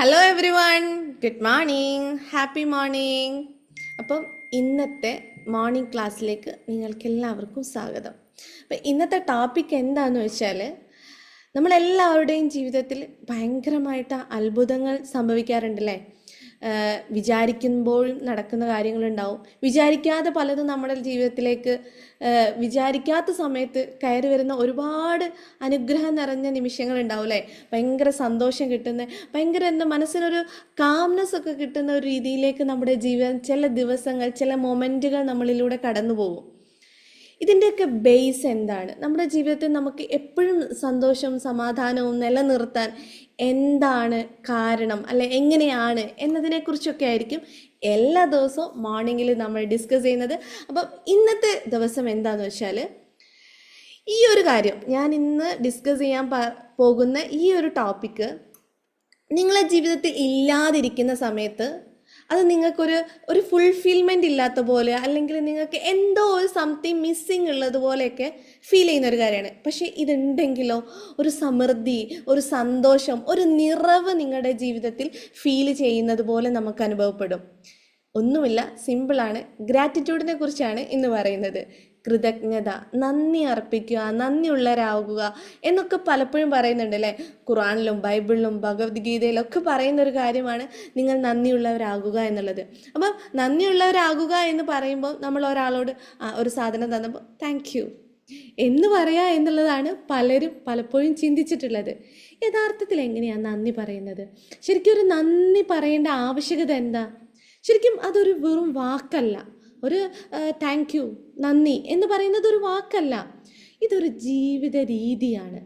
Hello every one, good morning, happy morning. അപ്പം ഇന്നത്തെ morning ക്ലാസ്സിലേക്ക് നിങ്ങൾക്ക് എല്ലാവർക്കും സ്വാഗതം. അപ്പം ഇന്നത്തെ ടോപ്പിക് എന്താണെന്ന് വെച്ചാൽ, നമ്മളെല്ലാവരുടെയും ജീവിതത്തിൽ ഭയങ്കരമായിട്ട് അത്ഭുതങ്ങൾ സംഭവിക്കാറുണ്ടല്ലേ. വിചാരിക്കുമ്പോഴും നടക്കുന്ന കാര്യങ്ങളുണ്ടാവും, വിചാരിക്കാതെ പലതും നമ്മുടെ ജീവിതത്തിലേക്ക് വിചാരിക്കാത്ത സമയത്ത് കയറി വരുന്ന ഒരുപാട് അനുഗ്രഹം നിറഞ്ഞ നിമിഷങ്ങൾ ഉണ്ടാവും അല്ലേ. ഭയങ്കര സന്തോഷം കിട്ടുന്ന, ഭയങ്കര എന്താ മനസ്സിനൊരു കാംനെസ് ഒക്കെ കിട്ടുന്ന ഒരു രീതിയിലേക്ക് നമ്മുടെ ജീവിതം ചില ദിവസങ്ങൾ, ചില മൊമെൻറ്റുകൾ നമ്മളിലൂടെ കടന്നു പോകും. ഇതിൻ്റെയൊക്കെ ബേസ് എന്താണ്? നമ്മുടെ ജീവിതത്തിൽ നമുക്ക് എപ്പോഴും സന്തോഷവും സമാധാനവും നിലനിർത്താൻ എന്താണ് കാരണം, അല്ലെ എങ്ങനെയാണ് എന്നതിനെക്കുറിച്ചൊക്കെ ആയിരിക്കും എല്ലാ ദിവസവും മോർണിംഗിൽ നമ്മൾ ഡിസ്കസ് ചെയ്യുന്നത്. അപ്പം ഇന്നത്തെ ദിവസം എന്താണെന്ന് വെച്ചാൽ, ഈ ഒരു കാര്യം ഞാൻ ഇന്ന് ഡിസ്കസ് ചെയ്യാൻ പോകുന്ന ഈ ഒരു ടോപ്പിക്ക് നിങ്ങളെ ജീവിതത്തിൽ ഇല്ലാതിരിക്കുന്ന സമയത്ത് അത് നിങ്ങൾക്കൊരു ഫുൾഫിൽമെൻ്റ് ഇല്ലാത്ത പോലെ, അല്ലെങ്കിൽ നിങ്ങൾക്ക് എന്തോ ഒരു സംതിങ് മിസ്സിങ് ഉള്ളതുപോലെയൊക്കെ ഫീൽ ചെയ്യുന്ന ഒരു കാര്യമാണ്. പക്ഷേ ഇതുണ്ടെങ്കിലോ ഒരു സമൃദ്ധി, ഒരു സന്തോഷം, ഒരു നിറവ് നിങ്ങളുടെ ജീവിതത്തിൽ ഫീൽ ചെയ്യുന്നത് പോലെ നമുക്ക് അനുഭവപ്പെടും. ഒന്നുമില്ല, സിമ്പിളാണ്. ഗ്രാറ്റിറ്റ്യൂഡിനെ കുറിച്ചാണ് ഇന്ന് പറയുന്നത്. കൃതജ്ഞത, നന്ദി അർപ്പിക്കുക, നന്ദിയുള്ളവരാകുക എന്നൊക്കെ പലപ്പോഴും പറയുന്നുണ്ട് അല്ലേ. ഖുർആനിലും ബൈബിളിലും ഭഗവത്ഗീതയിലൊക്കെ പറയുന്ന ഒരു കാര്യമാണ് നിങ്ങൾ നന്ദിയുള്ളവരാകുക എന്നുള്ളത്. അപ്പം നന്ദിയുള്ളവരാകുക എന്ന് പറയുമ്പോൾ നമ്മൾ ഒരാളോട് ഒരു സാധനം തന്നപ്പോൾ താങ്ക് യു എന്ന് പറയുക എന്നുള്ളതാണ് പലരും പലപ്പോഴും ചിന്തിച്ചിട്ടുള്ളത്. യഥാർത്ഥത്തിൽ എങ്ങനെയാണ് നന്ദി പറയുന്നത്? ശരിക്കും ഒരു നന്ദി പറയേണ്ട ആവശ്യകത എന്താ? ശരിക്കും അതൊരു വെറും വാക്കല്ല. ഒരു താങ്ക് യു, നന്ദി എന്ന് പറയുന്നത് ഒരു വാക്കല്ല, ഇതൊരു ജീവിത രീതിയാണ്.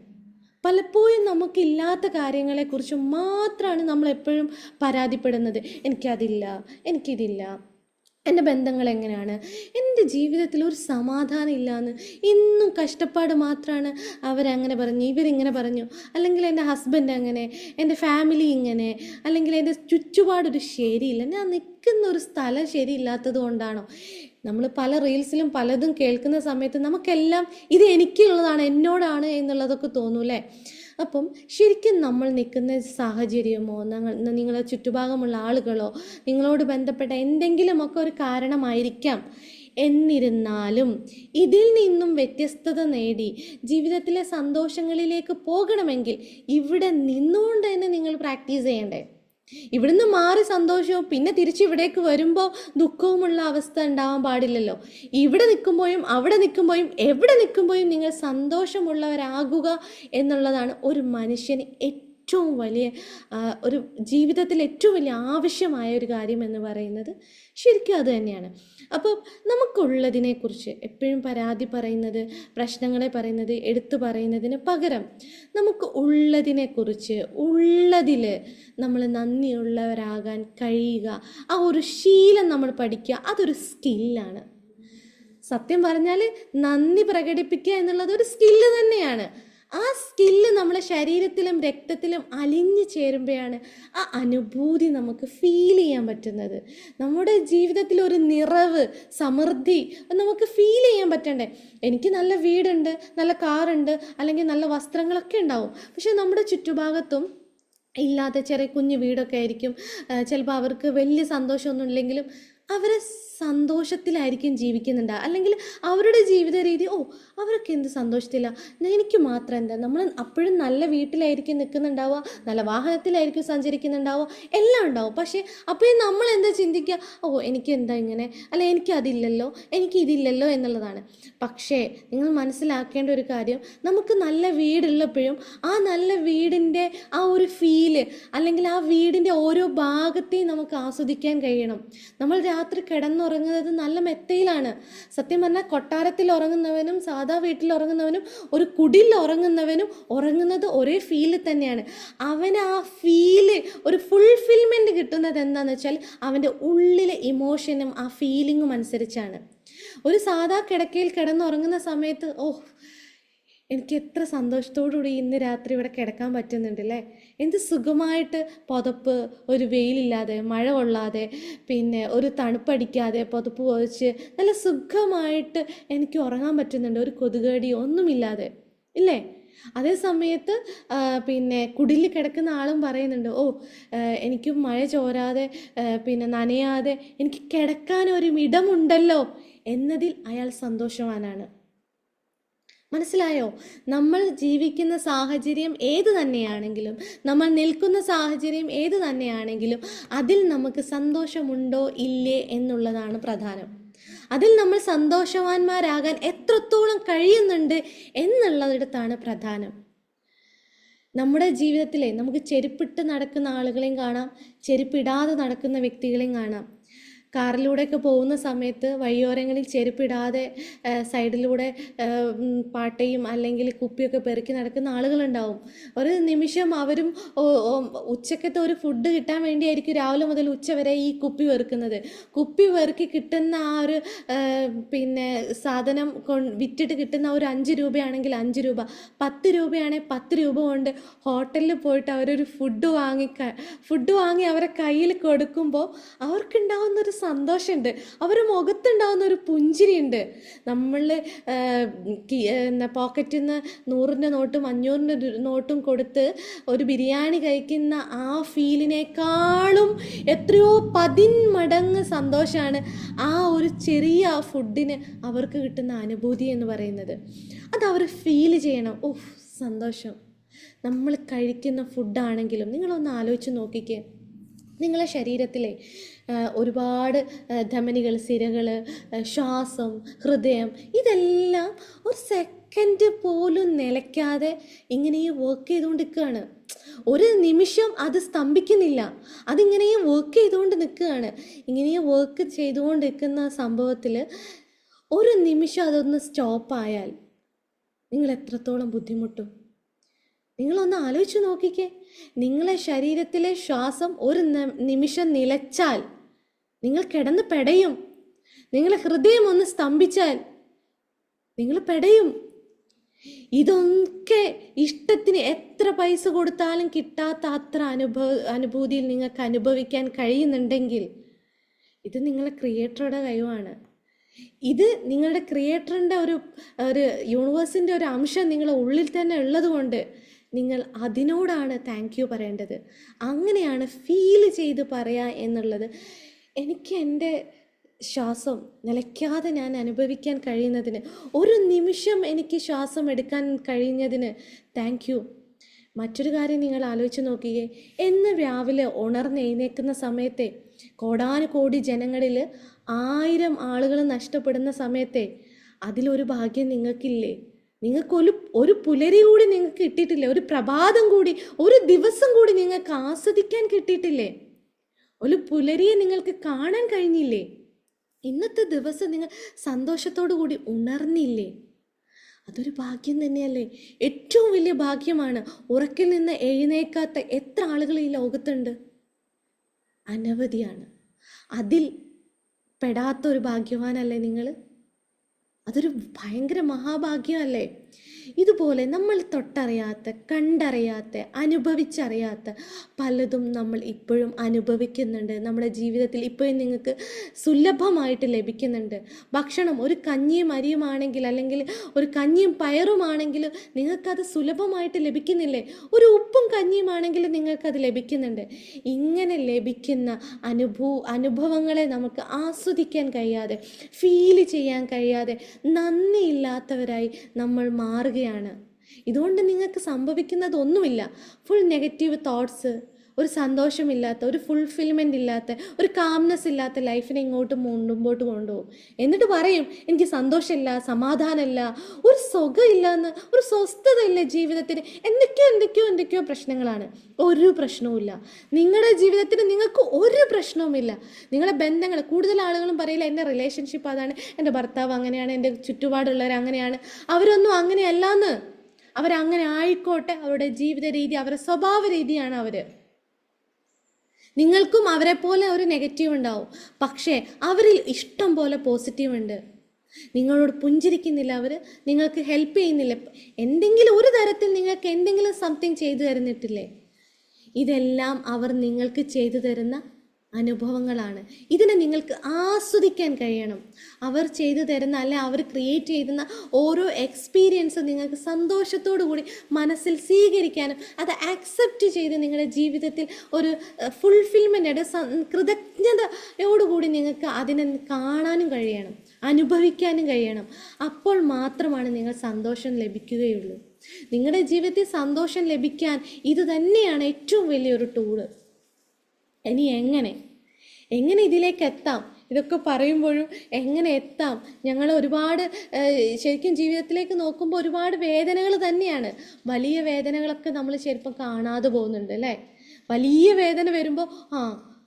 പലപ്പോഴും നമുക്കില്ലാത്ത കാര്യങ്ങളെക്കുറിച്ച് മാത്രമാണ് നമ്മൾ എപ്പോഴും പരാതിപ്പെടുന്നത്. എനിക്കതില്ല, എനിക്കിതില്ല, എൻ്റെ ബന്ധങ്ങൾ എങ്ങനെയാണ്, എൻ്റെ ജീവിതത്തിൽ ഒരു സമാധാനം ഇല്ലയെന്ന്, ഇന്നും കഷ്ടപ്പാട് മാത്രമാണ്. അവരങ്ങനെ പറഞ്ഞു, ഇവരിങ്ങനെ പറഞ്ഞു, അല്ലെങ്കിൽ എൻ്റെ ഹസ്ബൻഡ് അങ്ങനെ, എൻ്റെ ഫാമിലി ഇങ്ങനെ, അല്ലെങ്കിൽ എൻ്റെ ചുറ്റുപാടൊരു ശരിയില്ല, ഞാൻ നിൽക്കുന്ന ഒരു സ്ഥലം ശരിയില്ലാത്തത് കൊണ്ടാണോ? നമ്മൾ പല റീൽസിലും പലതും കേൾക്കുന്ന സമയത്ത് നമുക്കെല്ലാം ഇത് എനിക്കുള്ളതാണ്, എന്നോടാണ് എന്നുള്ളതൊക്കെ തോന്നൂല്ലേ. അപ്പം ശരിക്കും നമ്മൾ നിൽക്കുന്ന സാഹചര്യമോ നിങ്ങളെ ചുറ്റുഭാഗമുള്ള ആളുകളോ നിങ്ങളോട് ബന്ധപ്പെട്ട എന്തെങ്കിലുമൊക്കെ ഒരു കാരണമായിരിക്കാം. എന്നിരുന്നാലും ഇതിൽ നിന്നും വ്യത്യസ്തത നേടി ജീവിതത്തിലെ സന്തോഷങ്ങളിലേക്ക് പോകണമെങ്കിൽ ഇവിടെ നിന്നുകൊണ്ട് തന്നെ നിങ്ങൾ പ്രാക്ടീസ് ചെയ്യണ്ടേ. ഇവിടുന്ന് മാറി സന്തോഷവും പിന്നെ തിരിച്ചിവിടേക്ക് വരുമ്പോൾ ദുഃഖവുമുള്ള അവസ്ഥ ഉണ്ടാവാൻ പാടില്ലല്ലോ. ഇവിടെ നിൽക്കുമ്പോഴും അവിടെ നിൽക്കുമ്പോഴും എവിടെ നിൽക്കുമ്പോഴും നിങ്ങൾ സന്തോഷമുള്ളവരാകുക എന്നുള്ളതാണ് ഒരു മനുഷ്യന് ഏറ്റവും വലിയ ഒരു ജീവിതത്തിൽ ഏറ്റവും വലിയ ആവശ്യമായ ഒരു കാര്യം എന്ന് പറയുന്നത്. ശരിക്കും അത് തന്നെയാണ്. അപ്പോൾ നമുക്കുള്ളതിനെക്കുറിച്ച് എപ്പോഴും പരാതി പറയുന്നത്, പ്രശ്നങ്ങളെ പറയുന്നത്, എടുത്തു പറയുന്നതിന് പകരം നമുക്ക് ഉള്ളതിനെക്കുറിച്ച്, ഉള്ളതിൽ നമ്മൾ നന്ദിയുള്ളവരാകാൻ കഴിയുക, ആ ഒരു ശീലം നമ്മൾ പഠിക്കുക, അതൊരു സ്കില്ലാണ്. സത്യം പറഞ്ഞാൽ നന്ദി പ്രകടിപ്പിക്കുക എന്നുള്ളത് ഒരു സ്കില്ല് തന്നെയാണ്. ആ സ്കില്ല് നമ്മുടെ ശരീരത്തിലും രക്തത്തിലും അലിഞ്ഞു ചേരുമ്പോഴാണ് ആ അനുഭൂതി നമുക്ക് ഫീൽ ചെയ്യാൻ പറ്റുന്നത്. നമ്മുടെ ജീവിതത്തിൽ ഒരു നിറവ്, സമൃദ്ധി നമുക്ക് ഫീൽ ചെയ്യാൻ പറ്റണ്ടേ. എനിക്ക് നല്ല വീടുണ്ട്, നല്ല കാറുണ്ട്, അല്ലെങ്കിൽ നല്ല വസ്ത്രങ്ങളൊക്കെ ഉണ്ടാവും. പക്ഷെ നമ്മുടെ ചുറ്റുഭാഗത്തും ഇല്ലാത്ത ചെറിയ കുഞ്ഞു വീടൊക്കെ ആയിരിക്കും. ചിലപ്പോൾ അവർക്ക് വലിയ സന്തോഷമൊന്നും ഇല്ലെങ്കിലും അവരെ സന്തോഷത്തിലായിരിക്കും ജീവിക്കുന്നുണ്ട്. അല്ലെങ്കിൽ അവരുടെ ജീവിത രീതി, അവരൊക്കെ എന്ത് സന്തോഷത്തില്ല, എനിക്ക് മാത്രം എന്താ. നമ്മൾ അപ്പോഴും നല്ല വീട്ടിലായിരിക്കും നിൽക്കുന്നുണ്ടാവുക, നല്ല വാഹനത്തിലായിരിക്കും സഞ്ചരിക്കുന്നുണ്ടാവുക, എല്ലാം ഉണ്ടാവും. പക്ഷേ അപ്പോൾ നമ്മൾ എന്താ ചിന്തിക്കുക, എനിക്ക് എന്താ ഇങ്ങനെ, അല്ല എനിക്കതില്ലല്ലോ, എനിക്കിതില്ലല്ലോ എന്നുള്ളതാണ്. പക്ഷേ നിങ്ങൾ മനസ്സിലാക്കേണ്ട ഒരു കാര്യം, നമുക്ക് നല്ല വീടുള്ളപ്പോഴും ആ നല്ല വീടിൻ്റെ ആ ഒരു ഫീല്, അല്ലെങ്കിൽ ആ വീടിൻ്റെ ഓരോ ഭാഗത്തെയും നമുക്ക് ആസ്വദിക്കാൻ കഴിയണം. നമ്മൾ രാത്രി കിടന്നുറങ്ങുന്നത് നല്ല മെത്തയിലാണ്. സത്യം പറഞ്ഞാൽ കൊട്ടാരത്തിൽ ഉറങ്ങുന്നവനും സാധാ വീട്ടിൽ ഉറങ്ങുന്നവനും ഒരു കുടിൽ ഉറങ്ങുന്നവനും ഉറങ്ങുന്നത് ഒരേ ഫീല് തന്നെയാണ്. അവന് ആ ഫീല്, ഒരു ഫുൾഫിൽമെൻറ്റ് കിട്ടുന്നത് എന്താണെന്ന് വെച്ചാൽ അവൻ്റെ ഉള്ളിലെ ഇമോഷനും ആ ഫീലിങ്ങും അനുസരിച്ചാണ്. ഒരു സാധാ കിടക്കയിൽ കിടന്നുറങ്ങുന്ന സമയത്ത് എനിക്ക് എത്ര സന്തോഷത്തോടുകൂടി ഇന്ന് രാത്രി ഇവിടെ കിടക്കാൻ പറ്റുന്നുണ്ടല്ലേ, എന്ത് സുഖമായിട്ട് പുതപ്പ്, ഒരു വെയിലില്ലാതെ, മഴ കൊള്ളാതെ, പിന്നെ ഒരു തണുപ്പടിക്കാതെ പുതപ്പ് പൊതിച്ച് നല്ല സുഖമായിട്ട് എനിക്ക് ഉറങ്ങാൻ പറ്റുന്നുണ്ട്, ഒരു കൊതുകടി ഒന്നുമില്ലാതെ ഇല്ലേ. അതേ സമയത്ത് പിന്നെ കുടിലിൽ കിടക്കുന്ന ആളും പറയുന്നുണ്ട്, ഓ എനിക്ക് മഴ ചോരാതെ പിന്നെ നനയാതെ എനിക്ക് കിടക്കാൻ ഇടമുണ്ടല്ലോ എന്നതിൽ അയാൾ സന്തോഷവാനാണ്. മനസ്സിലായോ? നമ്മൾ ജീവിക്കുന്ന സാഹചര്യം ഏത് തന്നെയാണെങ്കിലും, നമ്മൾ നിൽക്കുന്ന സാഹചര്യം ഏത് തന്നെയാണെങ്കിലും അതിൽ നമുക്ക് സന്തോഷമുണ്ടോ ഇല്ലേ എന്നുള്ളതാണ് പ്രധാനം. അതിൽ നമ്മൾ സന്തോഷവാന്മാരാകാൻ എത്രത്തോളം കഴിയുന്നുണ്ട് എന്നുള്ളിടത്താണ് പ്രധാനം. നമ്മുടെ ജീവിതത്തിലെ നമുക്ക് ചെരുപ്പിട്ട് നടക്കുന്ന ആളുകളെയും കാണാം, ചെരുപ്പിടാതെ നടക്കുന്ന വ്യക്തികളെയും കാണാം. കാറിലൂടെയൊക്കെ പോകുന്ന സമയത്ത് വഴിയോരങ്ങളിൽ ചെരുപ്പിടാതെ സൈഡിലൂടെ പാട്ടയും അല്ലെങ്കിൽ കുപ്പിയൊക്കെ പെറുക്കി നടക്കുന്ന ആളുകളുണ്ടാവും. ഒരു നിമിഷം അവരും ഉച്ചക്കത്തെ ഒരു ഫുഡ് കിട്ടാൻ വേണ്ടിയായിരിക്കും രാവിലെ മുതൽ ഉച്ച വരെ ഈ കുപ്പി വെറുക്കുന്നത്. കുപ്പി വെറുക്കി കിട്ടുന്ന ആ ഒരു പിന്നെ സാധനം വിറ്റിട്ട് കിട്ടുന്ന ഒരു 5 രൂപയാണെങ്കിൽ 5 രൂപ, 10 രൂപയാണെങ്കിൽ 10 രൂപ കൊണ്ട് ഹോട്ടലിൽ പോയിട്ട് അവരൊരു ഫുഡ് വാങ്ങി അവരെ കയ്യിൽ കൊടുക്കുമ്പോൾ അവർക്കുണ്ടാവുന്നൊരു സന്തോഷമുണ്ട്, അവരുടെ മുഖത്തുണ്ടാവുന്ന ഒരു പുഞ്ചിരിയുണ്ട്. നമ്മൾ പോക്കറ്റിൽ നിന്ന് 100-ൻ്റെ നോട്ടും 500-ൻ്റെ നോട്ടും കൊടുത്ത് ഒരു ബിരിയാണി കഴിക്കുന്ന ആ ഫീലിനേക്കാളും എത്രയോ 10 മടങ്ങ് സന്തോഷമാണ് ആ ഒരു ചെറിയ ഫുഡിന് അവർക്ക് കിട്ടുന്ന അനുഭൂതി എന്ന് പറയുന്നത്. അത് അവർ ഫീൽ ചെയ്യണം. ഓഹ് സന്തോഷം. നമ്മൾ കഴിക്കുന്ന ഫുഡാണെങ്കിലും നിങ്ങളൊന്ന് ആലോചിച്ച് നോക്കിക്കേ. നിങ്ങളെ ശരീരത്തിലെ ഒരുപാട് ധമനികൾ, സിരകൾ, ശ്വാസം, ഹൃദയം, ഇതെല്ലാം ഒരു സെക്കൻഡ് പോലും നിലയ്ക്കാതെ ഇങ്ങനെ വർക്ക് ചെയ്തുകൊണ്ടിരിക്കുകയാണ്. ഒരു നിമിഷം അത് സ്തംഭിക്കുന്നില്ല, അതിങ്ങനെ വർക്ക് ചെയ്തുകൊണ്ട് നിൽക്കുകയാണ്. ഇങ്ങനെ വർക്ക് ചെയ്തുകൊണ്ടിരിക്കുന്ന സംഭവത്തിൽ ഒരു നിമിഷം അതൊന്ന് സ്റ്റോപ്പായാൽ നിങ്ങൾ എത്രത്തോളം ബുദ്ധിമുട്ടും. നിങ്ങളൊന്ന് ആലോചിച്ച് നോക്കിക്കേ. നിങ്ങളെ ശരീരത്തിലെ ശ്വാസം ഒരു നിമിഷം നിലച്ചാൽ നിങ്ങൾ കിടന്ന് പെടയും. നിങ്ങളെ ഹൃദയം ഒന്ന് സ്തംഭിച്ചാൽ നിങ്ങൾ പെടയും. ഇതൊക്കെ ഇഷ്ടത്തിന് എത്ര പൈസ കൊടുത്താലും കിട്ടാത്ത അത്ര അനുഭൂതിയിൽ നിങ്ങൾക്ക് അനുഭവിക്കാൻ കഴിയുന്നുണ്ടെങ്കിൽ ഇത് നിങ്ങളെ ക്രിയേറ്ററുടെ കഴിവാണ്. ഇത് നിങ്ങളുടെ ക്രിയേറ്ററിൻ്റെ ഒരു യൂണിവേഴ്സിൻ്റെ ഒരു അംശം നിങ്ങളുടെ ഉള്ളിൽ തന്നെ ഉള്ളത് കൊണ്ട് നിങ്ങൾ അതിനോടാണ് താങ്ക് യു പറയേണ്ടത്. അങ്ങനെയാണ് ഫീൽ ചെയ്ത് പറയുക എന്നുള്ളത്. എനിക്ക് എൻ്റെ ശ്വാസം നിലയ്ക്കാതെ ഞാൻ അനുഭവിക്കാൻ കഴിയുന്നതിന്, ഒരു നിമിഷം എനിക്ക് ശ്വാസം എടുക്കാൻ കഴിഞ്ഞതിന് താങ്ക് യു. മറ്റൊരു കാര്യം നിങ്ങൾ ആലോചിച്ച് നോക്കിയേ. എന്ന് രാവിലെ ഉണർന്നെഴുന്നേൽക്കുന്ന സമയത്തെ കോടാനുകോടി ജനങ്ങളിൽ 1000 ആളുകൾ നഷ്ടപ്പെടുന്ന സമയത്തെ അതിലൊരു ഭാഗ്യം നിങ്ങൾക്കില്ലേ? ഒരു പുലരി കൂടി നിങ്ങൾക്ക് കിട്ടിയിട്ടില്ലേ? ഒരു പ്രഭാതം കൂടി, ഒരു ദിവസം കൂടി നിങ്ങൾക്ക് ആസ്വദിക്കാൻ കിട്ടിയിട്ടില്ലേ? ഒരു പുലരിയെ നിങ്ങൾക്ക് കാണാൻ കഴിഞ്ഞില്ലേ? ഇന്നത്തെ ദിവസം നിങ്ങൾ സന്തോഷത്തോടു കൂടി ഉണർന്നില്ലേ? അതൊരു ഭാഗ്യം തന്നെയല്ലേ? ഏറ്റവും വലിയ ഭാഗ്യമാണ്. ഉറക്കിൽ നിന്ന് എഴുന്നേൽക്കാത്ത എത്ര ആളുകൾ ഈ ലോകത്തുണ്ട്? അനവധിയാണ്. അതിൽ പെടാത്ത ഒരു ഭാഗ്യവാനല്ലേ നിങ്ങൾ? അതൊരു ഭയങ്കര മഹാഭാഗ്യമല്ലേ? ഇതുപോലെ നമ്മൾ തൊട്ടറിയാത്ത, കണ്ടറിയാത്ത, അനുഭവിച്ചറിയാത്ത പലതും നമ്മൾ ഇപ്പോഴും അനുഭവിക്കുന്നുണ്ട്. നമ്മുടെ ജീവിതത്തിൽ ഇപ്പോഴും നിങ്ങൾക്ക് സുലഭമായിട്ട് ലഭിക്കുന്നുണ്ട്. ഭക്ഷണം ഒരു കഞ്ഞിയും അരിയുമാണെങ്കിൽ, അല്ലെങ്കിൽ ഒരു കഞ്ഞിയും പയറുമാണെങ്കിൽ നിങ്ങൾക്കത് സുലഭമായിട്ട് ലഭിക്കുന്നില്ലേ? ഒരു ഉപ്പും കഞ്ഞിയുമാണെങ്കിൽ നിങ്ങൾക്കത് ലഭിക്കുന്നുണ്ട്. ഇങ്ങനെ ലഭിക്കുന്ന അനുഭവങ്ങളെ നമുക്ക് ആസ്വദിക്കാൻ കഴിയാതെ, ഫീൽ ചെയ്യാൻ കഴിയാതെ നന്ദിയില്ലാത്തവരായി നമ്മൾ മാറുകയാണ്. ഇതുകൊണ്ട് നിങ്ങൾക്ക് സംഭവിക്കുന്നതൊന്നുമില്ല. ഫുൾ നെഗറ്റീവ് തോട്ട്സ്, ഒരു സന്തോഷമില്ലാത്ത, ഒരു ഫുൾഫിൽമെൻ്റ് ഇല്ലാത്ത, ഒരു കാംനെസ് ഇല്ലാത്ത ലൈഫിനെ മുമ്പോട്ട് കൊണ്ടുപോകും. എന്നിട്ട് പറയും എനിക്ക് സന്തോഷമില്ല, സമാധാനമില്ല, ഒരു സുഖമില്ല എന്ന്, ഒരു സ്വസ്ഥത ഇല്ല ജീവിതത്തിന്, എന്തൊക്കെയോ പ്രശ്നങ്ങളാണ്. ഒരു പ്രശ്നവുമില്ല നിങ്ങളുടെ ജീവിതത്തിന്. നിങ്ങൾക്ക് ഒരു പ്രശ്നവുമില്ല. നിങ്ങളുടെ ബന്ധങ്ങൾ, കൂടുതൽ ആളുകളും പറയില്ല എൻ്റെ റിലേഷൻഷിപ്പ് അതാണ്, എൻ്റെ ഭർത്താവ് അങ്ങനെയാണ്, എൻ്റെ ചുറ്റുപാടുള്ളവർ അങ്ങനെയാണ്. അവരൊന്നും അങ്ങനെയല്ലാന്ന്. അവരങ്ങനെ ആയിക്കോട്ടെ, അവരുടെ ജീവിത രീതി, അവരുടെ സ്വഭാവ രീതിയാണ് അവർ. നിങ്ങൾക്കും അവരെ പോലെ ഒരു നെഗറ്റീവ് ഉണ്ടാവും, പക്ഷേ അവരിൽ ഇഷ്ടം പോലെ പോസിറ്റീവ് ഉണ്ട്. നിങ്ങളോട് പുഞ്ചിരിക്കുന്നില്ല അവർ, നിങ്ങൾക്ക് ഹെൽപ്പ് ചെയ്യുന്നില്ല, എന്തെങ്കിലും ഒരു തരത്തിൽ നിങ്ങൾക്ക് എന്തെങ്കിലും സംതിങ് ചെയ്തു തരുന്നിട്ടില്ലേ? ഇതെല്ലാം അവർ നിങ്ങൾക്ക് ചെയ്തു തരുന്ന അനുഭവങ്ങളാണ്. ഇതിനെ നിങ്ങൾക്ക് ആസ്വദിക്കാൻ കഴിയണം. അവർ ചെയ്തു തരുന്ന അല്ലെ അവർ ക്രിയേറ്റ് ചെയ്യുന്ന ഓരോ എക്സ്പീരിയൻസ് നിങ്ങൾക്ക് സന്തോഷത്തോടു കൂടി മനസ്സിൽ സ്വീകരിക്കാനും അത് ആക്സെപ്റ്റ് ചെയ്ത് നിങ്ങളുടെ ജീവിതത്തിൽ ഒരു ഫുൾഫിൽമെൻ്റ് കൃതജ്ഞതയോടുകൂടി നിങ്ങൾക്ക് അതിനെ കാണാനും കഴിയണം, അനുഭവിക്കാനും കഴിയണം. അപ്പോൾ മാത്രമാണ് നിങ്ങൾ സന്തോഷം ലഭിക്കുകയുള്ളൂ. നിങ്ങളുടെ ജീവിതത്തിൽ സന്തോഷം ലഭിക്കാൻ ഇത് തന്നെയാണ് ഏറ്റവും വലിയൊരു ടൂള്. ഇനി എങ്ങനെ ഇതിലേക്ക് എത്താം? ഇതൊക്കെ പറയുമ്പോഴും എങ്ങനെ എത്താം? ഞങ്ങൾ ഒരുപാട് ശരിക്കും ജീവിതത്തിലേക്ക് നോക്കുമ്പോൾ ഒരുപാട് വേദനകൾ തന്നെയാണ്. വലിയ വേദനകളൊക്കെ നമ്മൾ ശരിക്കും കാണാതെ പോകുന്നുണ്ട് അല്ലേ? വലിയ വേദന വരുമ്പോൾ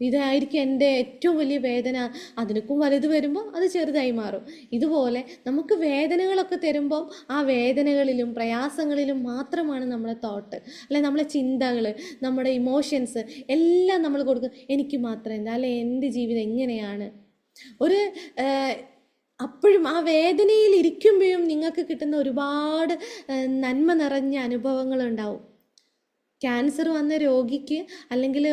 ഇതായിരിക്കും എൻ്റെ ഏറ്റവും വലിയ വേദന, അതിനൊക്കെ വലുത് വരുമ്പോൾ അത് ചെറുതായി മാറും. ഇതുപോലെ നമുക്ക് വേദനകളൊക്കെ തരുമ്പം ആ വേദനകളിലും പ്രയാസങ്ങളിലും മാത്രമാണ് നമ്മളെ തോട്ട് അല്ലെ നമ്മളെ ചിന്തകൾ, നമ്മുടെ ഇമോഷൻസ് എല്ലാം നമ്മൾ കൊടുക്കും. എനിക്ക് മാത്രം എന്താ, അല്ലെ എൻ്റെ ജീവിതം എങ്ങനെയാണ്. ഒരു അപ്പോഴും ആ വേദനയിൽ ഇരിക്കുമ്പോഴും നിങ്ങൾക്ക് കിട്ടുന്ന ഒരുപാട് നന്മ നിറഞ്ഞ അനുഭവങ്ങളുണ്ടാവും. ക്യാൻസർ വന്ന രോഗിക്ക് അല്ലെങ്കിൽ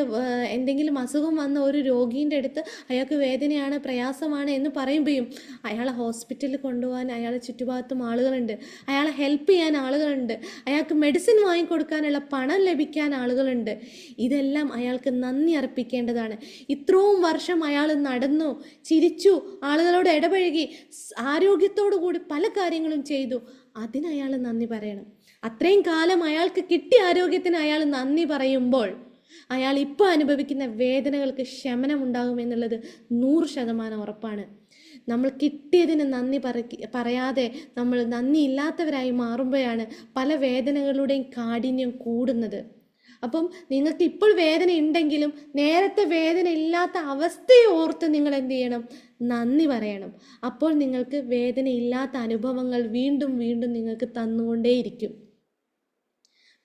എന്തെങ്കിലും അസുഖം വന്ന ഒരു രോഗീൻ്റെ അടുത്ത് അയാൾക്ക് വേദനയാണ്, പ്രയാസമാണ് എന്ന് പറയുമ്പോഴും അയാളെ ഹോസ്പിറ്റലിൽ കൊണ്ടുപോകാൻ അയാളെ ചുറ്റുഭാഗത്തും ആളുകളുണ്ട്, അയാളെ ഹെൽപ്പ് ചെയ്യാൻ ആളുകളുണ്ട്, അയാൾക്ക് മെഡിസിൻ വാങ്ങിക്കൊടുക്കാനുള്ള പണം ലഭിക്കാൻ ആളുകളുണ്ട്. ഇതെല്ലാം അയാൾക്ക് നന്ദി അർപ്പിക്കേണ്ടതാണ്. ഇത്രയും വർഷം അയാൾ നടന്നു, ചിരിച്ചു, ആളുകളോട് ഇടപഴകി, ആരോഗ്യത്തോടു കൂടി പല കാര്യങ്ങളും ചെയ്തു. അതിന് അയാൾ നന്ദി പറയണം. അത്രയും കാലം അയാൾക്ക് കിട്ടിയ ആരോഗ്യത്തിന് അയാൾ നന്ദി പറയുമ്പോൾ അയാൾ ഇപ്പോൾ അനുഭവിക്കുന്ന വേദനകൾക്ക് ശമനം ഉണ്ടാകുമെന്നുള്ളത് 100% ഉറപ്പാണ്. നമ്മൾ കിട്ടിയതിന് നന്ദി പറയാതെ നമ്മൾ നന്ദി ഇല്ലാത്തവരായി മാറുമ്പോഴാണ് പല വേദനകളുടെയും കാഠിന്യം കൂടുന്നത്. അപ്പം നിങ്ങൾക്ക് ഇപ്പോൾ വേദന ഉണ്ടെങ്കിലും നേരത്തെ വേദന ഇല്ലാത്ത അവസ്ഥയെ ഓർത്ത് നിങ്ങൾ എന്ത് ചെയ്യണം? നന്ദി പറയണം. അപ്പോൾ നിങ്ങൾക്ക് വേദനയില്ലാത്ത അനുഭവങ്ങൾ വീണ്ടും വീണ്ടും നിങ്ങൾക്ക് തന്നുകൊണ്ടേയിരിക്കും.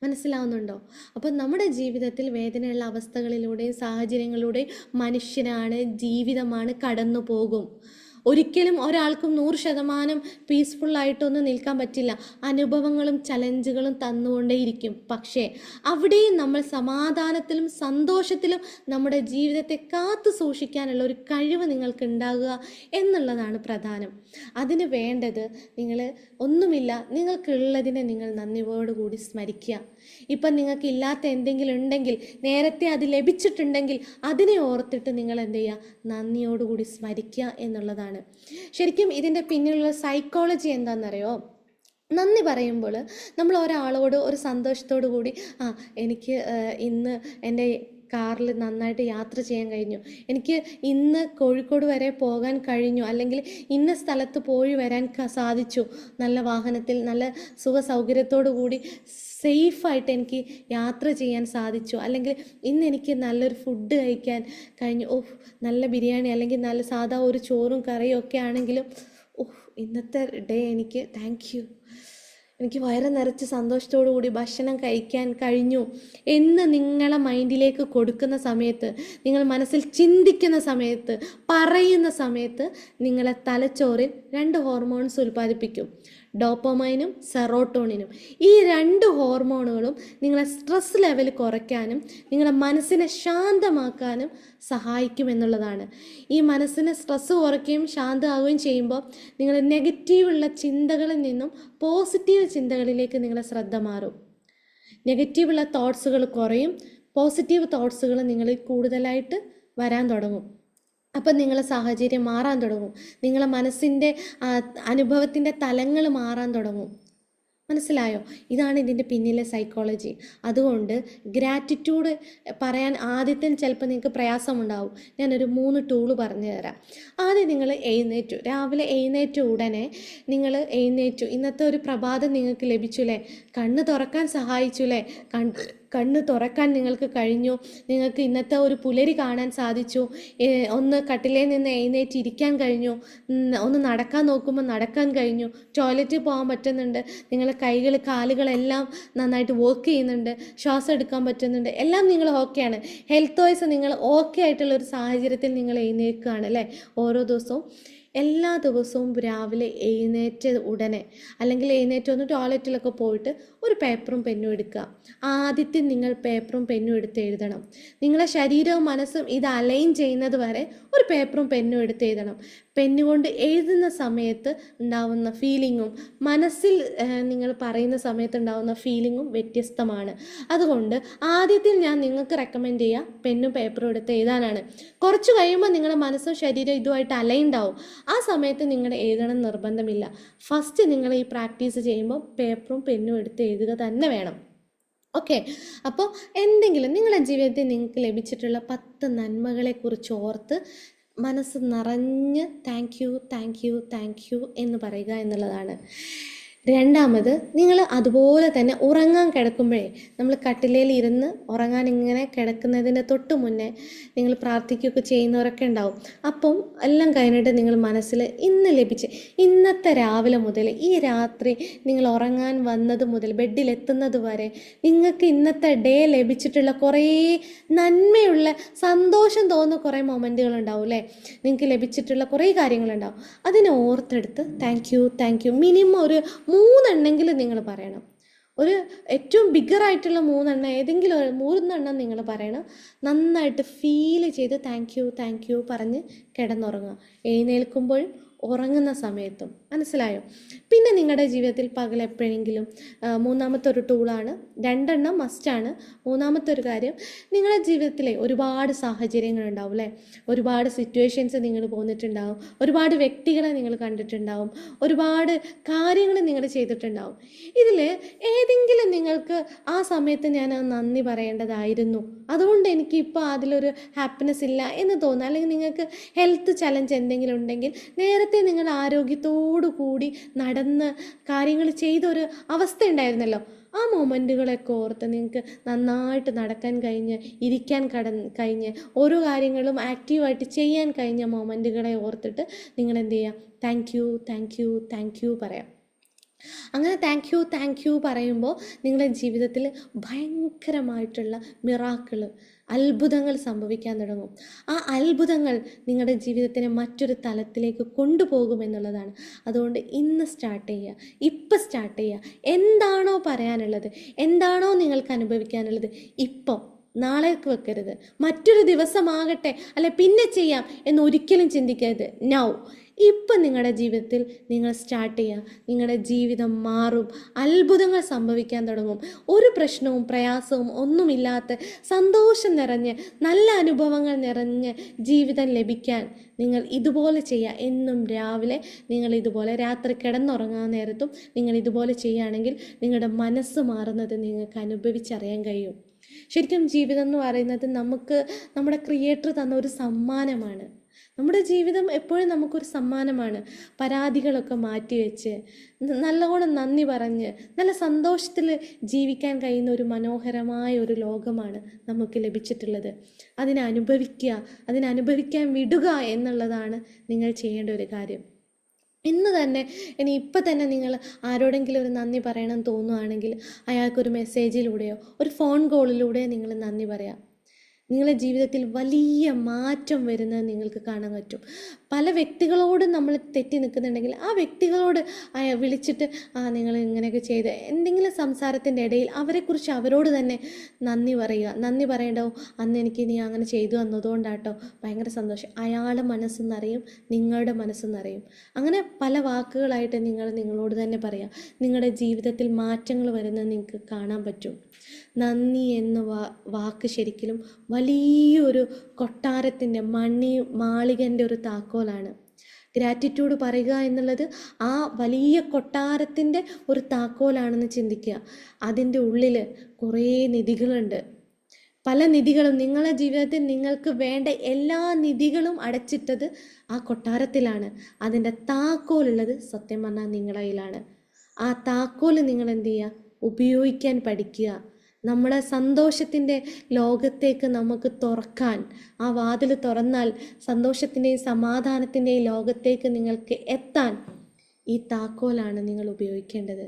മനസ്സിലാവുന്നുണ്ടോ? അപ്പം നമ്മുടെ ജീവിതത്തിൽ വേദനയുള്ള അവസ്ഥകളിലൂടെയും സാഹചര്യങ്ങളിലൂടെയും മനുഷ്യനാണ്, ജീവിതമാണ് കടന്നു പോകും. ഒരിക്കലും ഒരാൾക്കും 100% പീസ്ഫുള്ളായിട്ടൊന്നും നിൽക്കാൻ പറ്റില്ല. അനുഭവങ്ങളും ചലഞ്ചുകളും തന്നുകൊണ്ടേയിരിക്കും. പക്ഷേ അവിടെയും നമ്മൾ സമാധാനത്തിലും സന്തോഷത്തിലും നമ്മുടെ ജീവിതത്തെ കാത്തു സൂക്ഷിക്കാനുള്ള ഒരു കഴിവ് നിങ്ങൾക്ക് ഉണ്ടാകുക എന്നുള്ളതാണ് പ്രധാനം. അതിന് വേണ്ടത് നിങ്ങൾ ഒന്നുമില്ല, നിങ്ങൾക്കുള്ളതിനെ നിങ്ങൾ നന്ദിയോടുകൂടി സ്മരിക്കുക. ഇപ്പം നിങ്ങൾക്ക് ഇല്ലാത്ത എന്തെങ്കിലും ഉണ്ടെങ്കിൽ, നേരത്തെ അത് ലഭിച്ചിട്ടുണ്ടെങ്കിൽ അതിനെ ഓർത്തിട്ട് നിങ്ങൾ എന്ത് ചെയ്യുക? നന്ദിയോടുകൂടി സ്മരിക്കുക എന്നുള്ളതാണ്. ശരിക്കും ഇതിൻ്റെ പിന്നിലുള്ള സൈക്കോളജി എന്താണെന്നറിയോ? നന്ദി പറയുമ്പോൾ നമ്മൾ ഒരാളോട് ഒരു സന്തോഷത്തോടു കൂടി എനിക്ക് ഇന്ന് എൻ്റെ കാറിൽ നന്നായിട്ട് യാത്ര ചെയ്യാൻ കഴിഞ്ഞു, എനിക്ക് ഇന്ന് കോഴിക്കോട് വരെ പോകാൻ കഴിഞ്ഞു, അല്ലെങ്കിൽ ഇന്ന സ്ഥലത്ത് പോയി വരാൻ സാധിച്ചു, നല്ല വാഹനത്തിൽ നല്ല സുഖ സൗകര്യത്തോടു കൂടി സേഫായിട്ട് എനിക്ക് യാത്ര ചെയ്യാൻ സാധിച്ചു, അല്ലെങ്കിൽ ഇന്ന് എനിക്ക് നല്ലൊരു ഫുഡ് കഴിക്കാൻ കഴിഞ്ഞു, നല്ല ബിരിയാണി അല്ലെങ്കിൽ നല്ല സാധാ ഒരു ചോറും കറിയും ഒക്കെ ആണെങ്കിലും ഇന്നത്തെ ഡേ എനിക്ക് താങ്ക് യു, എനിക്ക് വയറ് നിറച്ച് സന്തോഷത്തോടു കൂടി ഭക്ഷണം കഴിക്കാൻ കഴിഞ്ഞു എന്ന് നിങ്ങളെ മൈൻഡിലേക്ക് കൊടുക്കുന്ന സമയത്ത്, നിങ്ങൾ മനസ്സിൽ ചിന്തിക്കുന്ന സമയത്ത്, പറയുന്ന സമയത്ത് നിങ്ങളെ തലച്ചോറിൽ 2 ഹോർമോൺസ് ഉൽപ്പാദിപ്പിക്കും, ഡോപ്പമൈനും സെറോട്ടോണിനും. ഈ 2 ഹോർമോണുകളും നിങ്ങളെ സ്ട്രെസ് ലെവൽ കുറയ്ക്കാനും നിങ്ങളെ മനസ്സിനെ ശാന്തമാക്കാനും സഹായിക്കുമെന്നുള്ളതാണ്. ഈ മനസ്സിന് സ്ട്രെസ് കുറയ്ക്കുകയും ശാന്തമാവുകയും ചെയ്യുമ്പോൾ നിങ്ങൾ നെഗറ്റീവുള്ള ചിന്തകളിൽ നിന്നും പോസിറ്റീവ് ചിന്തകളിലേക്ക് നിങ്ങളെ ശ്രദ്ധ മാറും. നെഗറ്റീവുള്ള തോട്ട്സുകൾ കുറയും, പോസിറ്റീവ് തോട്ട്സുകൾ നിങ്ങളിൽ കൂടുതലായിട്ട് വരാൻ തുടങ്ങും. അപ്പം നിങ്ങളെ സാഹചര്യം മാറാൻ തുടങ്ങും, നിങ്ങളെ മനസ്സിൻ്റെ അനുഭവത്തിൻ്റെ തലങ്ങൾ മാറാൻ തുടങ്ങും. മനസ്സിലായോ? ഇതാണ് ഇതിൻ്റെ പിന്നിലെ സൈക്കോളജി. അതുകൊണ്ട് ഗ്രാറ്റിറ്റ്യൂഡ് പറയാൻ ആദ്യത്തെ ചിലപ്പോൾ നിങ്ങൾക്ക് പ്രയാസമുണ്ടാവും. ഞാനൊരു 3 ടൂള് പറഞ്ഞു തരാം. ആദ്യം നിങ്ങൾ എഴുന്നേറ്റു, രാവിലെ എഴുന്നേറ്റ ഉടനെ നിങ്ങൾ എഴുന്നേറ്റു, ഇന്നത്തെ ഒരു പ്രഭാതം നിങ്ങൾക്ക് ലഭിച്ചു അല്ലേ, കണ്ണ് തുറക്കാൻ സഹായിച്ചു അല്ലേ, കണ്ണ് തുറക്കാൻ നിങ്ങൾക്ക് കഴിഞ്ഞു, നിങ്ങൾക്ക് ഇന്നത്തെ ഒരു പുലരി കാണാൻ സാധിച്ചു, ഒന്ന് കട്ടിലയിൽ നിന്ന് എഴുന്നേറ്റ് ഇരിക്കാൻ കഴിഞ്ഞു, ഒന്ന് നടക്കാൻ നോക്കുമ്പോൾ നടക്കാൻ കഴിഞ്ഞു, ടോയ്ലറ്റിൽ പോകാൻ പറ്റുന്നുണ്ട്, നിങ്ങളെ കൈകൾ കാലുകളെല്ലാം നന്നായിട്ട് വർക്ക് ചെയ്യുന്നുണ്ട്, ശ്വാസം എടുക്കാൻ പറ്റുന്നുണ്ട്, എല്ലാം നിങ്ങൾ ഓക്കെയാണ്. ഹെൽത്ത് വൈസ് നിങ്ങൾ ഓക്കെ ആയിട്ടുള്ളൊരു സാഹചര്യത്തിൽ നിങ്ങൾ എഴുന്നേൽക്കുകയാണ് അല്ലേ ഓരോ ദിവസവും. എല്ലാ ദിവസവും രാവിലെ എഴുന്നേറ്റ ഉടനെ അല്ലെങ്കിൽ എഴുന്നേറ്റ് ഒന്ന് ടോയ്ലറ്റിലൊക്കെ പോയിട്ട് ഒരു പേപ്പറും പെന്നും എടുക്കുക. ആദ്യത്തെ നിങ്ങൾ പേപ്പറും പെന്നും എടുത്ത് എഴുതണം. നിങ്ങളെ ശരീരവും മനസ്സും ഇത് അലൈൻ ചെയ്യുന്നത് വരെ ഒരു പേപ്പറും പെന്നും എടുത്ത് എഴുതണം. പെന്നുകൊണ്ട് എഴുതുന്ന സമയത്ത് ഉണ്ടാവുന്ന ഫീലിങ്ങും മനസ്സിൽ നിങ്ങൾ പറയുന്ന സമയത്ത് ഉണ്ടാവുന്ന ഫീലിങ്ങും വ്യത്യസ്തമാണ്. അതുകൊണ്ട് ആദ്യത്തിൽ ഞാൻ നിങ്ങൾക്ക് റെക്കമെൻഡ് ചെയ്യുക പെന്നും പേപ്പറും എടുത്ത് എഴുതാനാണ്. കുറച്ച് കഴിയുമ്പോൾ നിങ്ങളുടെ മനസ്സും ശരീരം ഇതുമായിട്ട് അലൈൻഡ് ആവും. ആ സമയത്ത് നിങ്ങൾ എഴുതണം നിർബന്ധമില്ല. ഫസ്റ്റ് നിങ്ങൾ ഈ പ്രാക്ടീസ് ചെയ്യുമ്പോൾ പേപ്പറും പെന്നും എടുത്ത് എഴുതുക തന്നെ വേണം. ഓക്കെ, അപ്പോൾ എന്തെങ്കിലും നിങ്ങളുടെ ജീവിതത്തിൽ നിങ്ങൾക്ക് ലഭിച്ചിട്ടുള്ള 10 നന്മകളെക്കുറിച്ച് ഓർത്ത് മനസ്സ് നിറഞ്ഞ് thank you thank you thank you എന്ന് പറയുക എന്നുള്ളതാണ്. രണ്ടാമത്, നിങ്ങൾ അതുപോലെ തന്നെ ഉറങ്ങാൻ കിടക്കുമ്പോഴേ നമ്മൾ കട്ടിലേൽ ഇരുന്ന് ഉറങ്ങാൻ ഇങ്ങനെ കിടക്കുന്നതിന് തൊട്ട് മുന്നേ നിങ്ങൾ പ്രാർത്ഥിക്കുകയൊക്കെ ചെയ്യുന്നവരൊക്കെ ഉണ്ടാവും. അപ്പം എല്ലാം കഴിഞ്ഞിട്ട് നിങ്ങൾ മനസ്സിൽ ഇന്നത്തെ രാവിലെ മുതൽ ഈ രാത്രി നിങ്ങൾ ഉറങ്ങാൻ വന്നത് മുതൽ ബെഡിലെത്തുന്നത് വരെ നിങ്ങൾക്ക് ഇന്നത്തെ ഡേ ലഭിച്ചിട്ടുള്ള കുറേ നന്മയുള്ള സന്തോഷം തോന്നുന്ന കുറേ മൊമെൻറ്റുകൾ ഉണ്ടാവും അല്ലേ? നിങ്ങൾക്ക് ലഭിച്ചിട്ടുള്ള കുറേ കാര്യങ്ങളുണ്ടാവും. അതിനെ ഓർത്തെടുത്ത് താങ്ക് യു മിനിമം ഒരു 3 എണ്ണെങ്കിലും നിങ്ങൾ പറയണം. ഒരു ഏറ്റവും ബിഗറായിട്ടുള്ള 3 എണ്ണം, ഏതെങ്കിലും 3 എണ്ണം നിങ്ങൾ പറയണം. നന്നായിട്ട് ഫീൽ ചെയ്ത് താങ്ക് യു പറഞ്ഞ് കിടന്നുറങ്ങുക. എഴുന്നേൽക്കുമ്പോഴും ഉറങ്ങുന്ന സമയത്തും. മനസ്സിലായോ? പിന്നെ നിങ്ങളുടെ ജീവിതത്തിൽ പകൽ എപ്പോഴെങ്കിലും മൂന്നാമത്തെ ഒരു ടൂളാണ്, 2 എണ്ണം മസ്റ്റാണ്. മൂന്നാമത്തെ ഒരു കാര്യം, നിങ്ങളുടെ ജീവിതത്തിലെ ഒരുപാട് സാഹചര്യങ്ങളുണ്ടാവും അല്ലേ? ഒരുപാട് സിറ്റുവേഷൻസ് നിങ്ങൾ പോന്നിട്ടുണ്ടാവും, ഒരുപാട് വ്യക്തികളെ നിങ്ങൾ കണ്ടിട്ടുണ്ടാവും, ഒരുപാട് കാര്യങ്ങൾ നിങ്ങൾ ചെയ്തിട്ടുണ്ടാവും. ഇതിൽ ഏതെങ്കിലും നിങ്ങൾക്ക് ആ സമയത്ത് ഞാൻ നന്ദി പറയേണ്ടതായിരുന്നു, അതുകൊണ്ട് എനിക്ക് ഇപ്പോൾ അതിലൊരു ഹാപ്പിനെസ് ഇല്ല എന്ന് തോന്നുന്നു, അല്ലെങ്കിൽ നിങ്ങൾക്ക് ഹെൽത്ത് ചലഞ്ച് എന്തെങ്കിലും ഉണ്ടെങ്കിൽ നേരത്തെ നിങ്ങൾ ആരോഗ്യത്തോടു കൂടി നടന്ന് കാര്യങ്ങൾ ചെയ്തൊരു അവസ്ഥ ഉണ്ടായിരുന്നല്ലോ, ആ മൊമെൻറ്റുകളൊക്കെ ഓർത്ത് നിങ്ങൾക്ക് നന്നായിട്ട് നടക്കാൻ കഴിഞ്ഞ്, ഇരിക്കാൻ കഴിഞ്ഞ്, ഓരോ കാര്യങ്ങളും ആക്റ്റീവായിട്ട് ചെയ്യാൻ കഴിഞ്ഞ മൊമെൻറ്റുകളെ ഓർത്തിട്ട് നിങ്ങൾ എന്ത് ചെയ്യുക? താങ്ക് യു പറയാം. അങ്ങനെ താങ്ക് യു പറയുമ്പോൾ നിങ്ങളുടെ ജീവിതത്തിൽ ഭയങ്കരമായിട്ടുള്ള മിറാക്കിൾ, അത്ഭുതങ്ങൾ സംഭവിക്കാൻ തുടങ്ങും. ആ അത്ഭുതങ്ങൾ നിങ്ങളുടെ ജീവിതത്തിനെ മറ്റൊരു തലത്തിലേക്ക് കൊണ്ടുപോകുമെന്നുള്ളതാണ്. അതുകൊണ്ട് ഇന്ന് സ്റ്റാർട്ട് ചെയ്യുക. എന്താണോ പറയാനുള്ളത്, എന്താണോ നിങ്ങൾക്ക് അനുഭവിക്കാനുള്ളത്, ഇപ്പം നാളേക്ക് വെക്കരുത്. മറ്റൊരു ദിവസമാകട്ടെ, അല്ലെ പിന്നെ ചെയ്യാം എന്ന് ഒരിക്കലും ചിന്തിക്കരുത്. നൗ, ഇപ്പം നിങ്ങളുടെ ജീവിതത്തിൽ നിങ്ങൾ സ്റ്റാർട്ട് ചെയ്യുക. നിങ്ങളുടെ ജീവിതം മാറും, അത്ഭുതങ്ങൾ സംഭവിക്കാൻ തുടങ്ങും. ഒരു പ്രശ്നവും പ്രയാസവും ഒന്നുമില്ലാത്ത സന്തോഷം നിറഞ്ഞ് നല്ല അനുഭവങ്ങൾ നിറഞ്ഞ് ജീവിതം ലഭിക്കാൻ നിങ്ങൾ ഇതുപോലെ ചെയ്യുക. എന്നും രാവിലെ നിങ്ങൾ ഇതുപോലെ, രാത്രി കിടന്നുറങ്ങാൻ നേരത്തും നിങ്ങൾ ഇതുപോലെ ചെയ്യുകയാണെങ്കിൽ നിങ്ങളുടെ മനസ്സ് മാറുന്നത് നിങ്ങൾക്ക് അനുഭവിച്ചറിയാൻ കഴിയും. ശരിക്കും ജീവിതം എന്ന് പറയുന്നത് നമുക്ക് നമ്മുടെ ക്രിയേറ്റർ തന്ന ഒരു സമ്മാനമാണ്. നമ്മുടെ ജീവിതം എപ്പോഴും നമുക്കൊരു സമ്മാനമാണ്. പരാതികളൊക്കെ മാറ്റിവെച്ച് നല്ലവണ്ണം നന്ദി പറഞ്ഞ് നല്ല സന്തോഷത്തിൽ ജീവിക്കാൻ കഴിയുന്ന ഒരു മനോഹരമായ ഒരു ലോകമാണ് നമുക്ക് ലഭിച്ചിട്ടുള്ളത്. അതിനനുഭവിക്കാൻ വിടുക എന്നുള്ളതാണ് നിങ്ങൾ ചെയ്യേണ്ട ഒരു കാര്യം. ഇപ്പം തന്നെ നിങ്ങൾ ആരോടെങ്കിലും ഒരു നന്ദി പറയണം തോന്നുകയാണെങ്കിൽ അയാൾക്കൊരു മെസ്സേജിലൂടെയോ ഒരു ഫോൺ കോളിലൂടെയോ നിങ്ങൾ നന്ദി പറയാം. നിങ്ങളുടെ ജീവിതത്തിൽ വലിയ മാറ്റം വരുന്നത് നിങ്ങൾക്ക് കാണാൻ പറ്റും. പല വ്യക്തികളോടും നമ്മൾ തെറ്റി നിൽക്കുന്നുണ്ടെങ്കിൽ ആ വ്യക്തികളോട് വിളിച്ചിട്ട് നിങ്ങൾ ഇങ്ങനെയൊക്കെ ചെയ്ത് എന്തെങ്കിലും സംസാരത്തിൻ്റെ ഇടയിൽ അവരെക്കുറിച്ച് അവരോട് തന്നെ നന്ദി പറയുക. നന്ദി പറയേണ്ടാവും, അന്ന് എനിക്ക് നീ അങ്ങനെ ചെയ്തു തന്നതുകൊണ്ടാട്ടോ, ഭയങ്കര സന്തോഷം. അയാളുടെ മനസ്സെന്നറിയും, നിങ്ങളുടെ മനസ്സെന്നറിയും. അങ്ങനെ പല വാക്കുകളായിട്ട് നിങ്ങളോട് തന്നെ പറയാം. നിങ്ങളുടെ ജീവിതത്തിൽ മാറ്റങ്ങൾ വരുന്നത് നിങ്ങൾക്ക് കാണാൻ പറ്റും. നന്ദി എന്ന വാക്ക് ശരിക്കും വലിയൊരു കൊട്ടാരത്തിൻ്റെ മാളികൻ്റെ ഒരു താക്കോലാണ്. ഗ്രാറ്റിറ്റ്യൂഡ് പറയുക എന്നുള്ളത് ആ വലിയ കൊട്ടാരത്തിൻ്റെ ഒരു താക്കോലാണെന്ന് ചിന്തിക്കുക. അതിൻ്റെ ഉള്ളിൽ കുറേ നിധികളുണ്ട്. പല നിധികളും നിങ്ങളുടെ ജീവിതത്തിൽ നിങ്ങൾക്ക് വേണ്ട എല്ലാ നിധികളും അടച്ചിട്ടത് ആ കൊട്ടാരത്തിലാണ്. അതിൻ്റെ താക്കോലുള്ളത് സത്യം പറഞ്ഞാൽ നിങ്ങളുടെ കയ്യിലാണ്. ആ താക്കോൽ നിങ്ങൾ എന്ത് ചെയ്യുക? ഉപയോഗിക്കാൻ പഠിക്കുക. നമ്മുടെ സന്തോഷത്തിൻ്റെ ലോകത്തേക്ക് നമുക്ക് തുറക്കാൻ, ആ വാതിൽ തുറന്നാൽ സന്തോഷത്തിൻ്റെയും സമാധാനത്തിൻ്റെയും ലോകത്തേക്ക് നിങ്ങൾക്ക് എത്താൻ ഈ താക്കോലാണ് നിങ്ങൾ ഉപയോഗിക്കേണ്ടത്.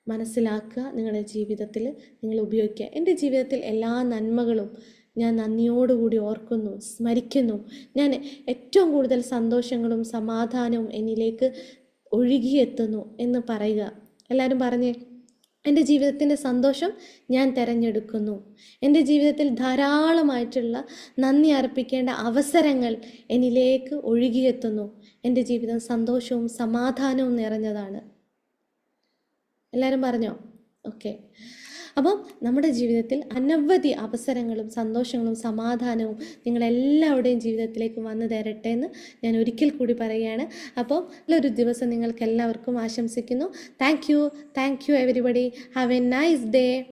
മനസ്സിലാക്കുക, നിങ്ങളുടെ ജീവിതത്തിൽ നിങ്ങൾ ഉപയോഗിക്കുക. എൻ്റെ ജീവിതത്തിൽ എല്ലാ നന്മകളും ഞാൻ നന്ദിയോടുകൂടി ഓർക്കുന്നു, സ്മരിക്കുന്നു. ഞാൻ ഏറ്റവും കൂടുതൽ സന്തോഷങ്ങളും സമാധാനവും എന്നിലേക്ക് ഒഴുകിയെത്തുന്നു എന്ന് പറയുക. എല്ലാവരും പറഞ്ഞേ, എൻ്റെ ജീവിതത്തിൻ്റെ സന്തോഷം ഞാൻ തിരഞ്ഞെടുക്കുന്നു. എൻ്റെ ജീവിതത്തിൽ ധാരാളമായിട്ടുള്ള നന്ദി അർപ്പിക്കേണ്ട അവസരങ്ങൾ എന്നിലേക്ക് ഒഴുകിയെത്തുന്നു. എൻ്റെ ജീവിതം സന്തോഷവും സമാധാനവും നിറഞ്ഞതാണ്. എല്ലാവരും പറഞ്ഞോ? ഓക്കെ. അപ്പം നമ്മുടെ ജീവിതത്തിൽ അനവധി അവസരങ്ങളും സന്തോഷങ്ങളും സമാധാനവും നിങ്ങളെല്ലാവരുടെയും ജീവിതത്തിലേക്ക് വന്നു തരട്ടെ എന്ന് ഞാൻ ഒരിക്കൽ കൂടി പറയുകയാണ്. അപ്പോൾ നല്ലൊരു ദിവസം നിങ്ങൾക്ക് എല്ലാവർക്കും ആശംസിക്കുന്നു. Thank you everybody. Have A nice day.